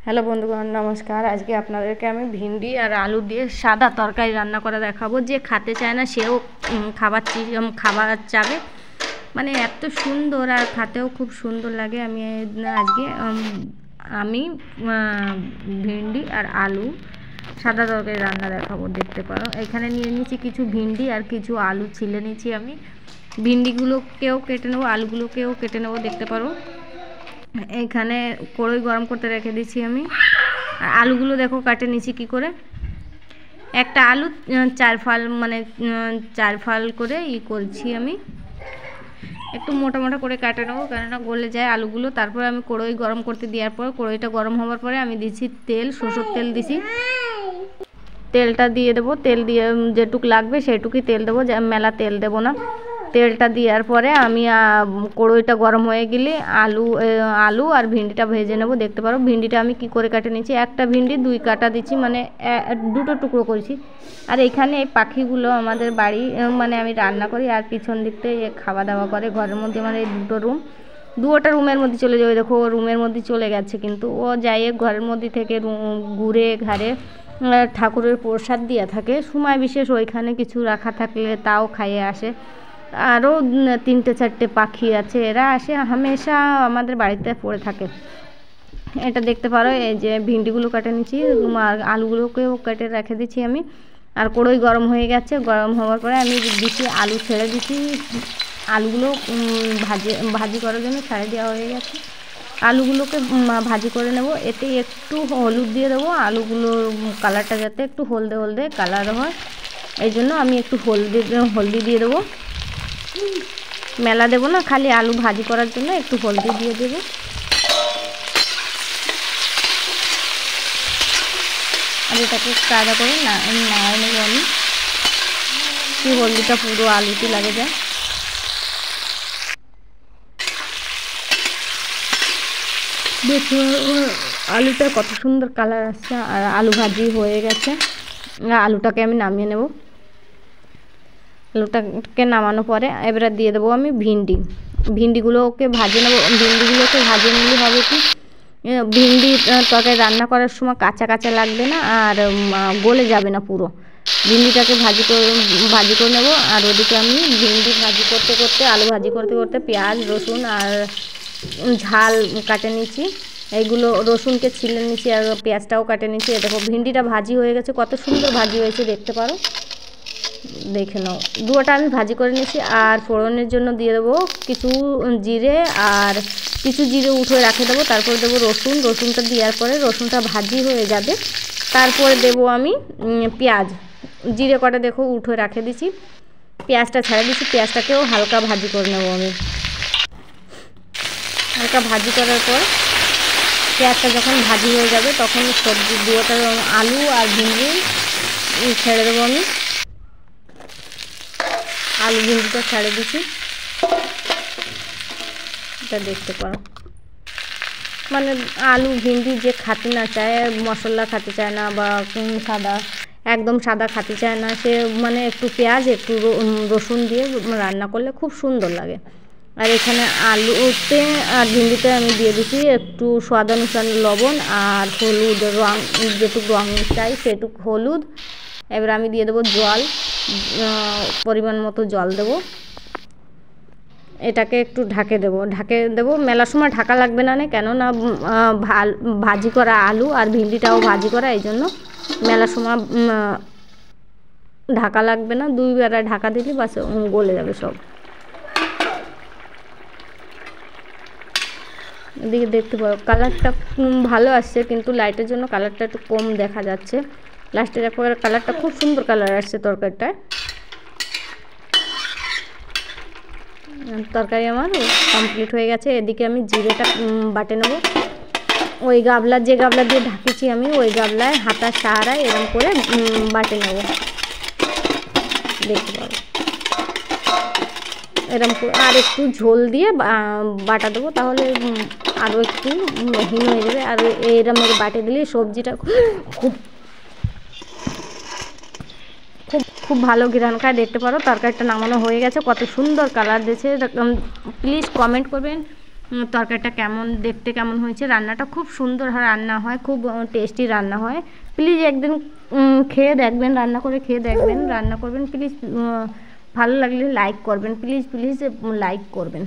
Hello বন্ধুগণ, নমস্কার। আজকে আপনাদেরকে আমি ভিন্ডি আর আলু দিয়ে সাদা তরকারি রান্না করে দেখাবো। যে খেতে চায় না সেও খাবার চাবে, মানে এত সুন্দর আর খেতেও খুব সুন্দর লাগে। আজকে আমি ভিন্ডি আর আলু সাদা তরকারি রান্না দেখাবো। দেখতে পারো এখানে নিয়ে নিয়েছি কিছু ভিন্ডি আর কিছু আলু ছিলে নিয়েছি আমি। ভিন্ডিগুলোকেও কেটে নেবো, আলুগুলোকেও কেটে নেবো। দেখতে পারো এখানে কড়াই গরম করতে রেখে দিচ্ছি আমি। আর আলুগুলো দেখো কাটে নিচ্ছি কী করে। একটা আলু চার ফাল করে করছি আমি। একটু মোটা মোটা করে কাটে নেবো, কেননা গলে যায় আলুগুলো। তারপরে আমি কড়াই গরম করতে দেওয়ার পর কড়াইটা গরম হওয়ার পরে আমি দিচ্ছি তেল, সরষের তেল দিছি। তেলটা দিয়ে দেবো, তেল দিয়ে যেটুক লাগবে সেটুকুই তেল দেবো, মেলা তেল দেবো না। তেলটা দেওয়ার পরে আমি কড়াইটা গরম হয়ে গেলে আলু আর ভিন্ডিটা ভেজে নেব। দেখতে পারো ভিন্ডিটা আমি কি করে কাটে নিয়েছি। একটা ভিন্ডি 2 কাটা দিচ্ছি, মানে দুটো টুকরো করেছি। আর এখানে এই পাখিগুলো আমাদের বাড়ি, মানে আমি রান্না করি আর পিছন দিকটাই খাওয়া দাওয়া করে। ঘরের মধ্যে মানে এই দুটো রুমের মধ্যে চলে যাবে। দেখো ও রুমের মধ্যে চলে গেছে, কিন্তু ও যাই ঘরের মধ্যে থেকে ঘুরে ঘাড়ে ঠাকুরের প্রসাদ দিয়ে থাকে। সময় বিশেষ ওইখানে কিছু রাখা থাকলে তাও খাইয়ে আসে। আরও 3-4টে পাখি আছে, এরা আসে হামেশা আমাদের বাড়িতে পড়ে থাকে। এটা দেখতে পারো, এই যে ভিন্ডিগুলো কেটে নিচ্ছি আর আলুগুলোকেও কেটে রেখে দিচ্ছি আমি। আর কড়াই গরম হয়ে গেছে, গরম হওয়ার পরে আমি দিচ্ছি আলু, ছেড়ে দিচ্ছি। আলুগুলো ভাজি করার জন্য ছেড়ে দেওয়া হয়ে গেছে। আলুগুলোকে ভাজি করে নেব। এতে একটু হলুদ দিয়ে দেবো, আলুগুলোর কালারটা যাতে একটু হলদে কালার হয়, এই জন্য আমি একটু হলদি দিয়ে দেবো। মেলা দেবো না, খালি আলু ভাজি করার জন্য একটু হলদি দিয়ে দেবো। আর এটাকে কাদা করে নাড়াই নেবো আমি। কি হলদিটা পুরো আলুতে লাগে যায়। দেখো আলুটা কত সুন্দর কালার আসছে। আর আলু ভাজি হয়ে গেছে। আলুটাকে আমি নামিয়ে নেব। আলুটাকে নামানোর পরে এবারে দিয়ে দেবো আমি ভিন্ডিগুলোকে ভাজে নেবো। ভিন্ডিগুলোকে ভাজে নিলে হবে কি, ভিন্ডি তরকারি রান্না করার সময় কাঁচা কাঁচা লাগবে না আর গলে যাবে না পুরো। ভিন্ডিটাকে ভাজি করে নেবো। আর ওদিকে আমি ভিন্ডি ভাজি করতে করতে, আলু ভাজি করতে করতে পেঁয়াজ, রসুন আর ঝাল কাটে নিচ্ছি। এইগুলো রসুনকে ছিলে নিচ্ছি আর পেঁয়াজটাও কাটে নিচ্ছি। দেখো ভিন্ডিটা ভাজি হয়ে গেছে, কত সুন্দর ভাজি হয়েছে দেখতে পারো। দেখে নাও, দুটোটা আমি ভাজি করে নিয়েছি। আর ফোড়নের জন্য দিয়ে দেবো কিছু জিরে, আর কিছু জিরে উঠে রেখে দেবো। তারপরে দেবো রসুনটা দেওয়ার পরে রসুনটা ভাজি হয়ে যাবে। তারপরে দেবো আমি পেঁয়াজ, জিরে কটা দেখো উঠে রেখে দিচ্ছি। পেঁয়াজটা ছেড়ে দিচ্ছি, পেঁয়াজটাকেও হালকা ভাজি করে নেবো আমি। হালকা ভাজি করার পর পেঁয়াজটা যখন ভাজি হয়ে যাবে তখন সবজি দুটোটা, আলু আর ভিন্ডি ছেড়ে দেবো আমি। আলু ভিন্ডিটা ছেড়ে দিচ্ছি। এটা দেখতে পারো, মানে আলু ভিন্ডি যে খেতে না চায়, মশলা খেতে চায় না বা একদম সাদা খেতে চায় না, সে মানে একটু পেঁয়াজ একটু রসুন দিয়ে রান্না করলে খুব সুন্দর লাগে। আর এখানে আলুতে আর ভিন্ডিতে আমি দিয়ে দিচ্ছি একটু স্বাদ অনুসারে লবণ আর হলুদ, যেটুকু রং চাই সেটুকু হলুদ। এবার আমি দিয়ে দেবো জল, পরিমাণ মতো জল দেবো। এটাকে একটু ঢাকে দেবো। মেলার সময় ঢাকা লাগবে না, কেননা ভাজি করা আলু আর ভিন্ডিটাও ভাজি করা, এই জন্য মেলার সময় ঢাকা লাগবে না। 2 বেলা ঢাকা দিলে বাস গলে যাবে সব। এদিকে দেখতে পারো কালারটা ভালো আসছে, কিন্তু লাইটের জন্য কালারটা একটু কম দেখা যাচ্ছে। লাস্টে দেখো কালারটা খুব সুন্দর কালার আসছে তরকারিটায়। তরকারি আমার কমপ্লিট হয়ে গেছে। এদিকে আমি জিরেটা বাটে নেব। ওই যে গাবলা দিয়ে ঢাকিছি আমি, ওই গাবলায় হাতার সাহারায় এরকম করে বাটে নেব। দেখতে পাবো এরকম করে আর একটু ঝোল দিয়ে বাটা দেবো, তাহলে আরও একটু মহিন হয়ে যাবে। আর এরকম বাটে দিলে সবজিটা খুব খুব ভালো ঘ্রাণ খায়। দেখতে পারো তরকারিটা নামানো হয়ে গেছে, কত সুন্দর কালার দিয়েছে। প্লিজ কমেন্ট করবেন, তরকারিটা কেমন দেখতে কেমন হয়েছে। রান্নাটা খুব সুন্দর রান্না হয়, খুব টেস্টি রান্না হয়। প্লিজ একদিন খেয়ে দেখবেন, রান্না করে খেয়ে দেখবেন, রান্না করবেন প্লিজ। ভালো লাগলে লাইক করবেন, প্লিজ প্লিজ লাইক করবেন।